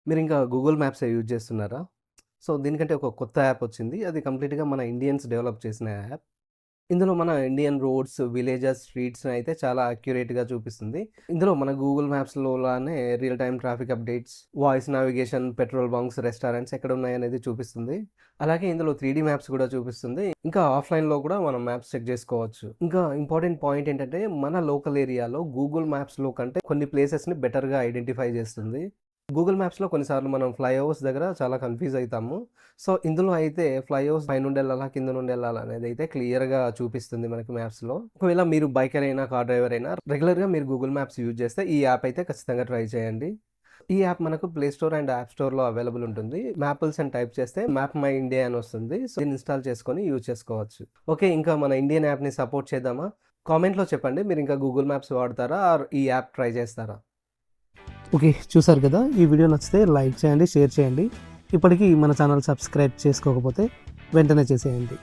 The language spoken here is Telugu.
మీరింకా గూగుల్ మ్యాప్సే యూజ్ చేస్తున్నారా? సో, దీనికంటే ఒక కొత్త యాప్ వచ్చింది. అది కంప్లీట్‌గా మన ఇండియన్స్ డెవలప్ చేసిన యాప్. ఇందులో మన ఇండియన్ రోడ్స్, విలేజెస్, స్ట్రీట్స్‌ని అయితే చాలా అక్యురేట్‌గా చూపిస్తుంది. ఇందులో మన గూగుల్ మ్యాప్స్‌లో లానే real time traffic updates, voice navigation, petrol bunks, restaurants ఎక్కడున్నాయనేది చూపిస్తుంది. అలాగే ఇందులో 3డీ మ్యాప్స్ కూడా చూపిస్తుంది. ఇంకా ఆఫ్‌లైన్‌లో కూడా మనం మ్యాప్స్ చెక్ చేసుకోవచ్చు. ఇంకా ఇంపార్టెంట్ పాయింట్ ఏంటంటే మన లోకల్ ఏరియాలో గూగుల్ మ్యాప్స్‌లో కంటే కొన్ని ప్లేసెస్‌ని బెటర్‌గా ఐడెంటిఫై చేస్తుంది. గూగుల్ మ్యాప్స్‌లో కొన్నిసార్లు మనం ఫ్లైఓవర్స్ దగ్గర చాలా కన్‌ఫ్యూజ్ అయితాము. సో, ఇందులో అయితే ఫ్లైఓవర్స్ పైనుండెళ్ళాలా, కింద నుండెళ్ళాలా అనేదైతే క్లియర్‌గా చూపిస్తుంది మనకి మ్యాప్స్‌లో. ఒకవేళ మీరు బైకర్ అయినా, కార్ డ్రైవర్ అయినా రెగ్యులర్‌గా మీరు గూగుల్ మ్యాప్స్ యూజ్ చేస్తే ఈ యాప్ అయితే ఖచ్చితంగా ట్రై చేయండి. ఈ యాప్ మనకు ప్లే స్టోర్ అండ్ యాప్ స్టోర్‌లో అవైలబుల్ ఉంటుంది. మ్యాపుల్స్ అని టైప్ చేస్తే మ్యాప్ మై ఇండియా అని వస్తుంది. సో, దీన్ని ఇన్‌స్టాల్ చేసుకొని యూజ్ చేసుకోవచ్చు. ఓకే. ఇంకా మన ఇండియన్ యాప్‌ని సపోర్ట్ చేద్దామా? కామెంట్‌లో చెప్పండి. మీరింకా గూగుల్ మ్యాప్స్ వాడతారా? ఆర్ ఈ యాప్ ట్రై చేస్తారా? ఓకే. చూసారు కదా! ఈ వీడియో నచ్చితే లైక్ చేయండి, షేర్ చేయండి. ఇప్పటికీ మన ఛానల్ సబ్స్క్రైబ్ చేసుకోకపోతే వెంటనే చేసేయండి.